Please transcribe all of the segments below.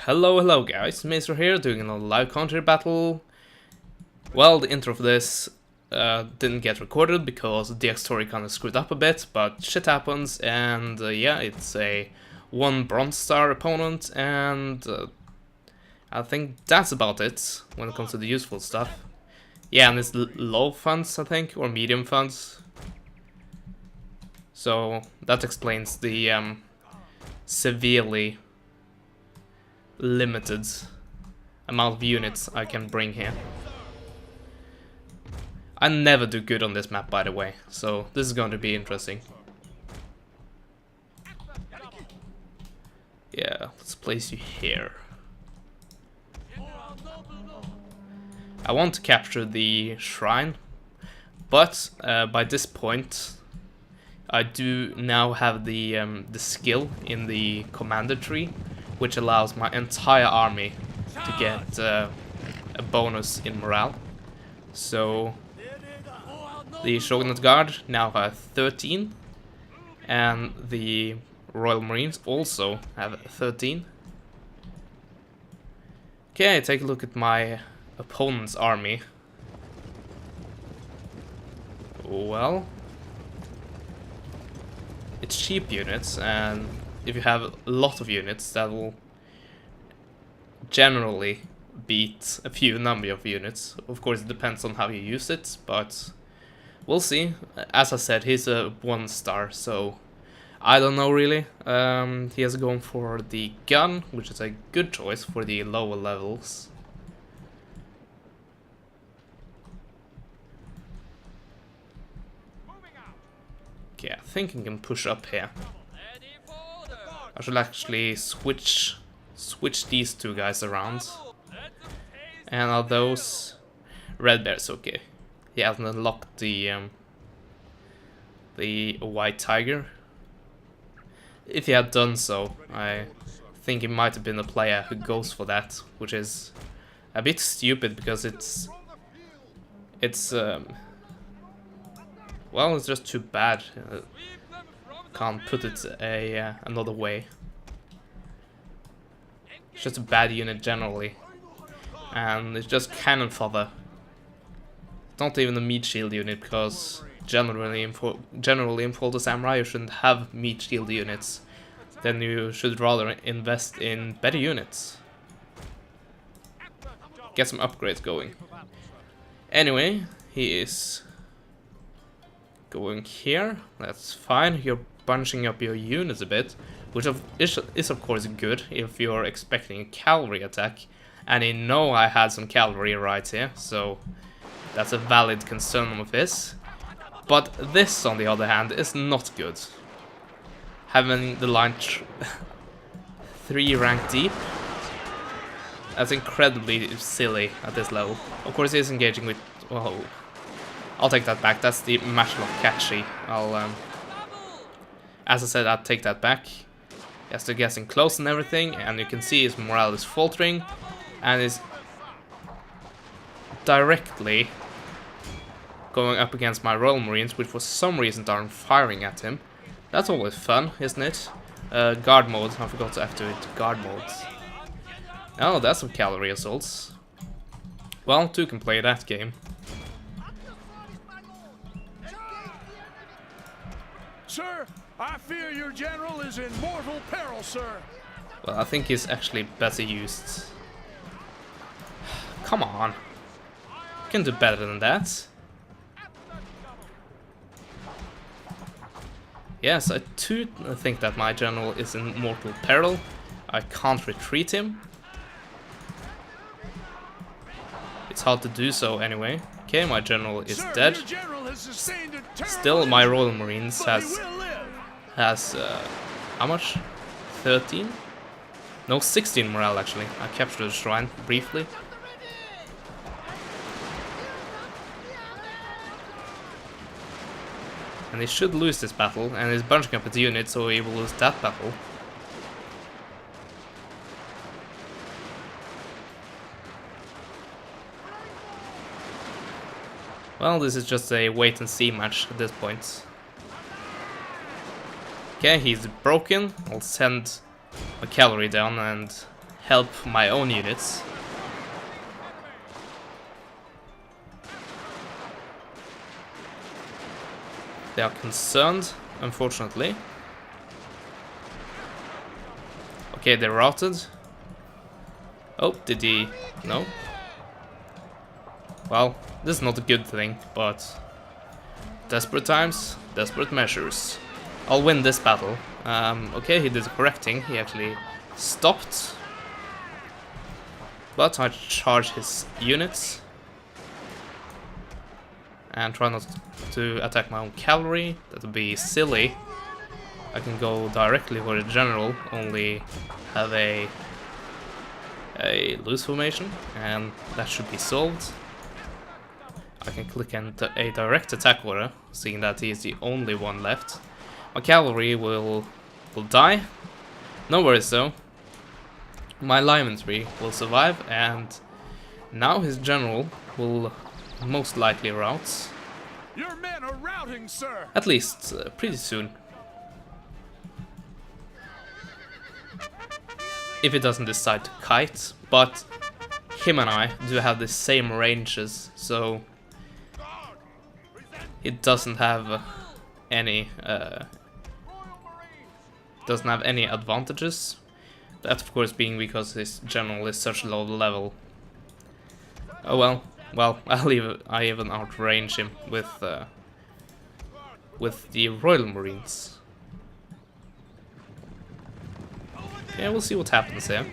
Hello guys, Maester here, doing a live country battle. Well, the intro for this didn't get recorded because the story kind of screwed up a bit, but shit happens, and yeah, it's a 1 bronze star opponent, and I think that's about it when it comes to the useful stuff. Yeah, and it's low funds, I think, or medium funds. So that explains the severely limited amount of units I can bring here. I never do good on this map, by the way, so this is going to be interesting. Yeah, let's place you here. I want to capture the shrine, but by this point I do now have the skill in the commander tree, which allows my entire army to get a bonus in morale. So the Shogunate Guard now have 13, and the Royal Marines also have 13. Okay, take a look at my opponent's army. Well, it's cheap units, and if you have a lot of units, that will generally beat a few number of units. Of course, it depends on how you use it, but we'll see. As I said, he's a 1 star, so I don't know really. He has gone for the gun, which is a good choice for the lower levels. Okay, I think I can push up here. I should actually switch these two guys around. And are those red bears? Okay, he hasn't unlocked the white tiger. If he had done so, I think he might have been a player who goes for that, which is a bit stupid because it's well, it's just too bad. Can't put it another way. It's just a bad unit generally, and it's just cannon fodder. It's not even a meat shield unit, because generally in Fall the Samurai you shouldn't have meat shield units. Then you should rather invest in better units. Get some upgrades going. Anyway, he is going here. That's fine. You're bunching up your units a bit, which is of course good if you're expecting a cavalry attack. And you know I had some cavalry right here, so that's a valid concern of his. But this, on the other hand, is not good. Having the line 3 rank deep, that's incredibly silly at this level. Of course he's engaging with... Whoa. I'll take that back, that's the Matchlock Catchy. As I said, I'll take that back. Yes, they're getting close and everything, and you can see his morale is faltering, and is directly going up against my Royal Marines, which for some reason aren't firing at him. That's always fun, isn't it? Guard mode, I forgot to activate guard mode. Oh, that's some cavalry assaults. Well, 2 can play that game. Sir, I fear your general is in mortal peril, sir. Well, I think he's actually better used. Come on. You can do better than that. Yes, I too think that my general is in mortal peril. I can't retreat him. It's hard to do so anyway. Okay, my general is dead. Still, my Royal Marines has how much? 13? No, 16 morale actually. I captured the shrine briefly. And he should lose this battle, and he's bunching up his unit, so he will lose that battle. Well, this is just a wait and see match at this point. Okay, he's broken. I'll send my cavalry down and help my own units. They are concerned, unfortunately. Okay, they're routed. Oh, did he? No. Well, this is not a good thing, but desperate times, desperate measures. I'll win this battle. Okay, he did the correct thing. He actually stopped. But I charge his units. And try not to attack my own cavalry. That would be silly. I can go directly for the general, only have a loose formation, and that should be solved. I can click a direct attack order, seeing that he is the only one left. My cavalry will die. No worries though. My linemanry will survive, and now his general will most likely rout. Your men are routing, sir. At least pretty soon. If he doesn't decide to kite, but him and I do have the same ranges, so it doesn't have any advantages. That of course being because his general is such low level. Oh well. Well, I even outrange him with the Royal Marines. Yeah, we'll see what happens here.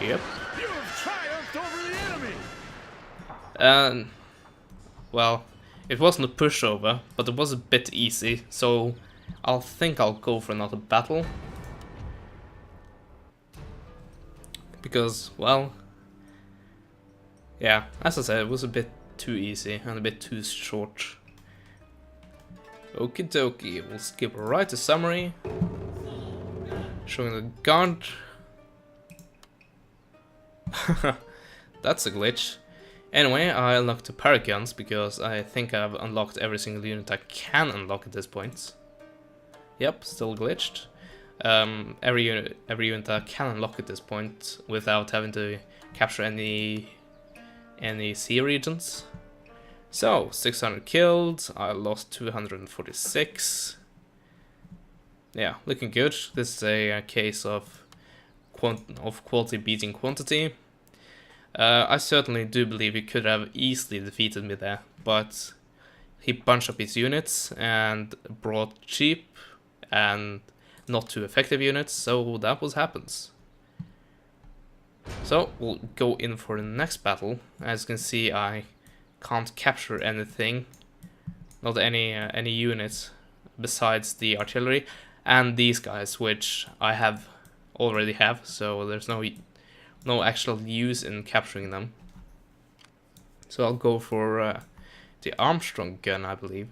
Yep. You have triumphed over the enemy. Well, it wasn't a pushover, but it was a bit easy, so I'll go for another battle. Because, well, yeah, as I said, it was a bit too easy and a bit too short. Okie dokie, we'll skip right to summary. Showing the guard. That's a glitch. Anyway, I unlocked the Paragons because I think I've unlocked every single unit I can unlock at this point. Yep, still glitched. Every unit I can unlock at this point without having to capture any sea regions. So 600 killed. I lost 246. Yeah, looking good. This is a case of quality beating quantity. I certainly do believe he could have easily defeated me there, but he bunched up his units and brought cheap and not too effective units, so that what happens. So we'll go in for the next battle. As you can see, I can't capture anything, not any units besides the artillery and these guys, which I already have, so there's no actual use in capturing them. So I'll go for the Armstrong gun, I believe.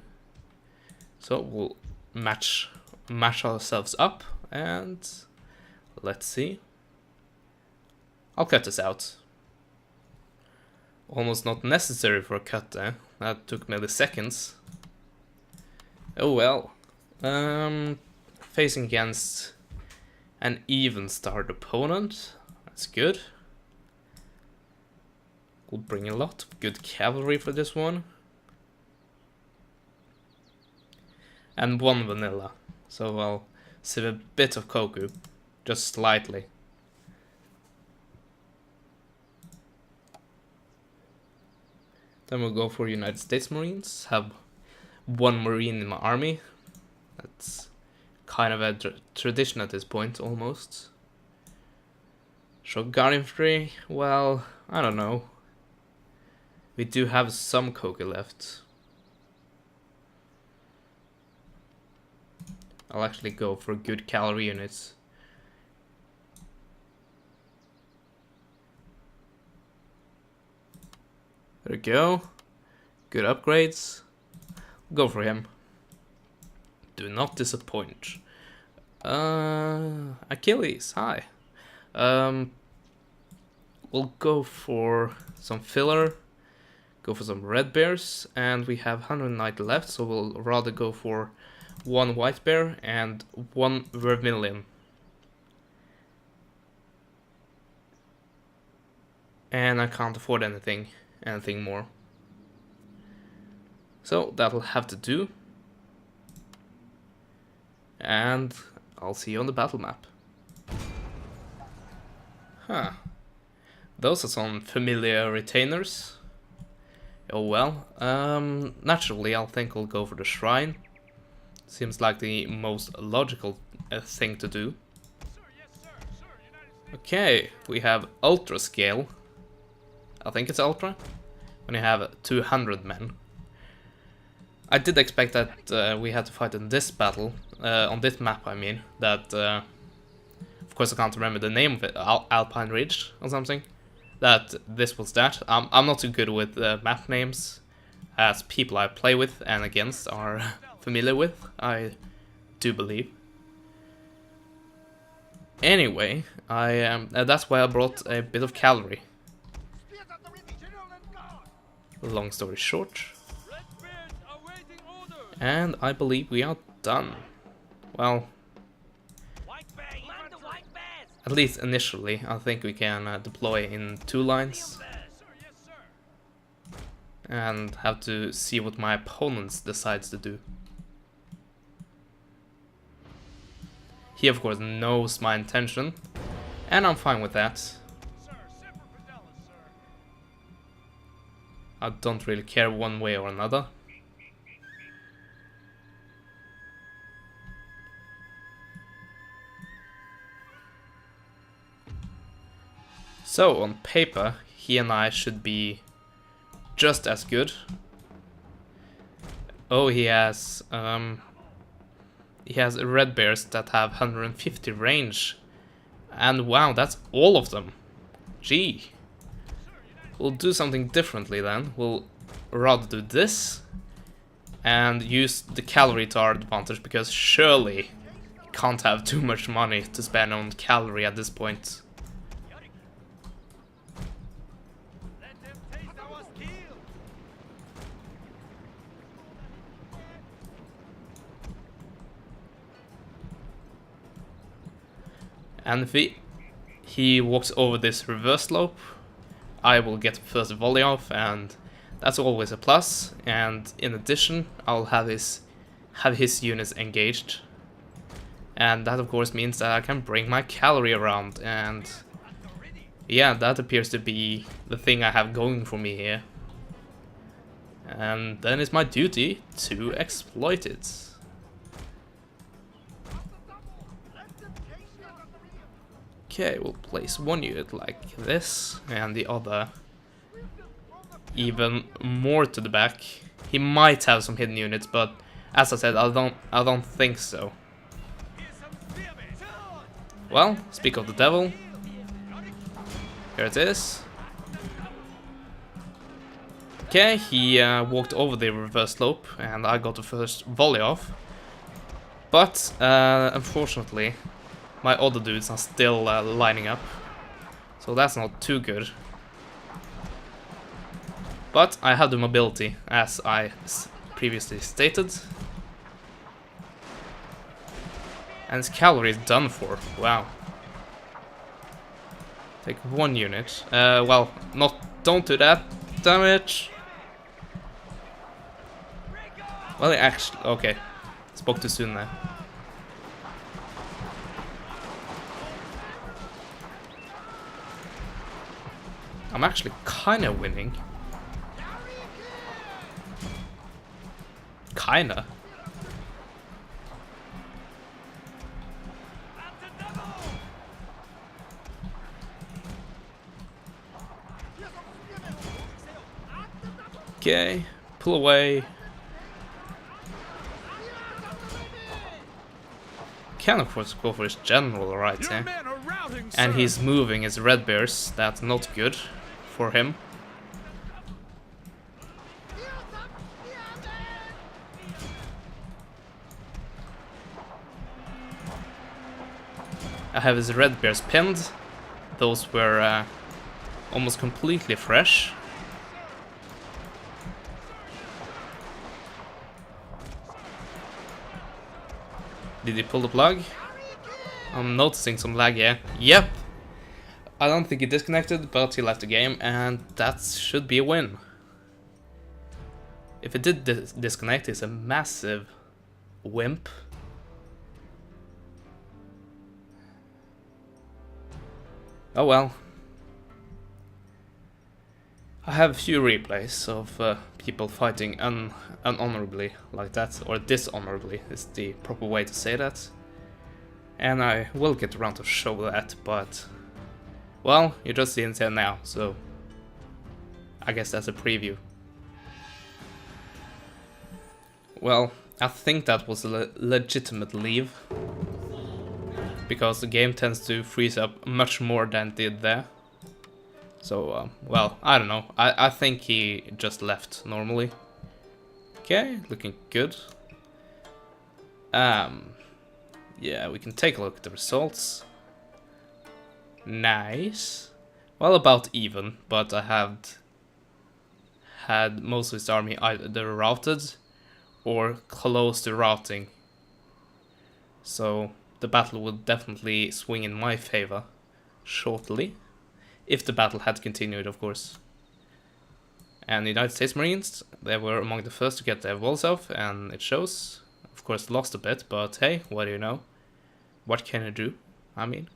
So we'll match ourselves up, and let's see. I'll cut this out. Almost not necessary for a cut there. That took milliseconds. Oh well. Facing against an even-starred opponent. That's good. We'll bring a lot of good cavalry for this one. And one vanilla. So I'll save a bit of Koku. Just slightly. Then we'll go for United States Marines. Have one Marine in my army. That's kind of a tradition at this point, almost. Shock Guard Infantry, well, I don't know. We do have some Koku left. I'll actually go for good cavalry units. There we go. Good upgrades. Go for him. Do not disappoint. Achilles, hi. We'll go for some filler. Go for some red bears. And we have 190 left, so we'll rather go for one white bear and one vermilion. And I can't afford anything more. So that'll have to do. And I'll see you on the battle map. Huh. Those are some familiar retainers. Oh well. Naturally I'll think I'll go for the shrine. Seems like the most logical thing to do. Okay, we have Ultra Scale. I think it's Ultra. When you have 200 men. I did expect that we had to fight in this battle, on this map I mean, that, of course I can't remember the name of it, Alpine Ridge or something, that this was that. I'm not too good with map names, as people I play with and against are familiar with, I do believe. Anyway, that's why I brought a bit of cavalry. Long story short. And I believe we are done. Well, at least initially, I think we can deploy in 2 lines. And have to see what my opponent decides to do. He of course knows my intention, and I'm fine with that. I don't really care one way or another. So, on paper, he and I should be just as good. Oh, he has red bears that have 150 range. And wow, that's all of them. Gee. We'll do something differently then. We'll rather do this and use the cavalry to our advantage, because surely can't have too much money to spend on cavalry at this point. And if he walks over this reverse slope, I will get the first volley off, and that's always a plus. And in addition, I'll have his units engaged, and that of course means that I can bring my cavalry around. And yeah, that appears to be the thing I have going for me here. And then it's my duty to exploit it. Okay, we'll place one unit like this, and the other even more to the back. He might have some hidden units, but as I said, I don't think so. Well, speak of the devil. Here it is. Okay, he walked over the reverse slope, and I got the first volley off. But unfortunately, my other dudes are still lining up, so that's not too good. But I have the mobility, as I previously stated. And his cavalry is done for. Wow. Take one unit. Well, don't do that. Damn it. Well, actually, okay. Spoke too soon there. I'm actually kinda winning. Kinda. Okay, pull away. Can of course go for his general right here. And he's moving his red bears, that's not good for him. I have his red bears pinned. Those were almost completely fresh. Did he pull the plug? I'm noticing some lag here. Yep. I don't think he disconnected, but he left the game, and that should be a win. If it did disconnect, he's a massive wimp. Oh well. I have a few replays of people fighting unhonorably like that, or dishonorably is the proper way to say that. And I will get around to show that, but well, you're just seeing it now, so I guess that's a preview. Well, I think that was a legitimate leave, because the game tends to freeze up much more than it did there. So, well, I don't know. I think he just left normally. Okay, looking good. Yeah, we can take a look at the results. Nice. Well, about even, but I have had most of his army either routed or close to routing. So the battle would definitely swing in my favor shortly. If the battle had continued, of course. And the United States Marines, they were among the first to get their walls off, and it shows. Of course, lost a bit, but hey, what do you know? What can you do? I mean,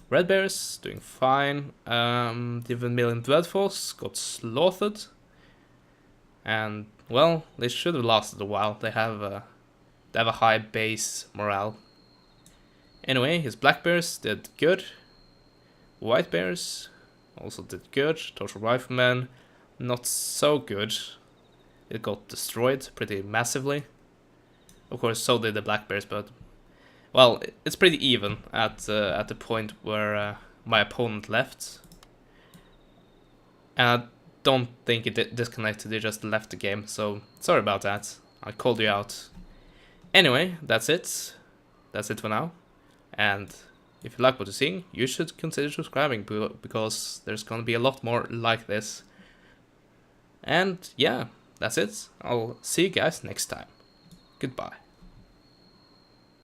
Red Bears doing fine. The Vermilion Dread Force got slaughtered, and well, they should have lasted a while. They have a high base morale. Anyway, his Black Bears did good. White Bears also did good. Total Riflemen, not so good. It got destroyed pretty massively. Of course, so did the Black Bears, but well, it's pretty even at the point where my opponent left. And I don't think it disconnected, it just left the game, so sorry about that. I called you out. Anyway, that's it. That's it for now. And if you like what you're seeing, you should consider subscribing, because there's gonna be a lot more like this. And yeah, that's it. I'll see you guys next time. Goodbye.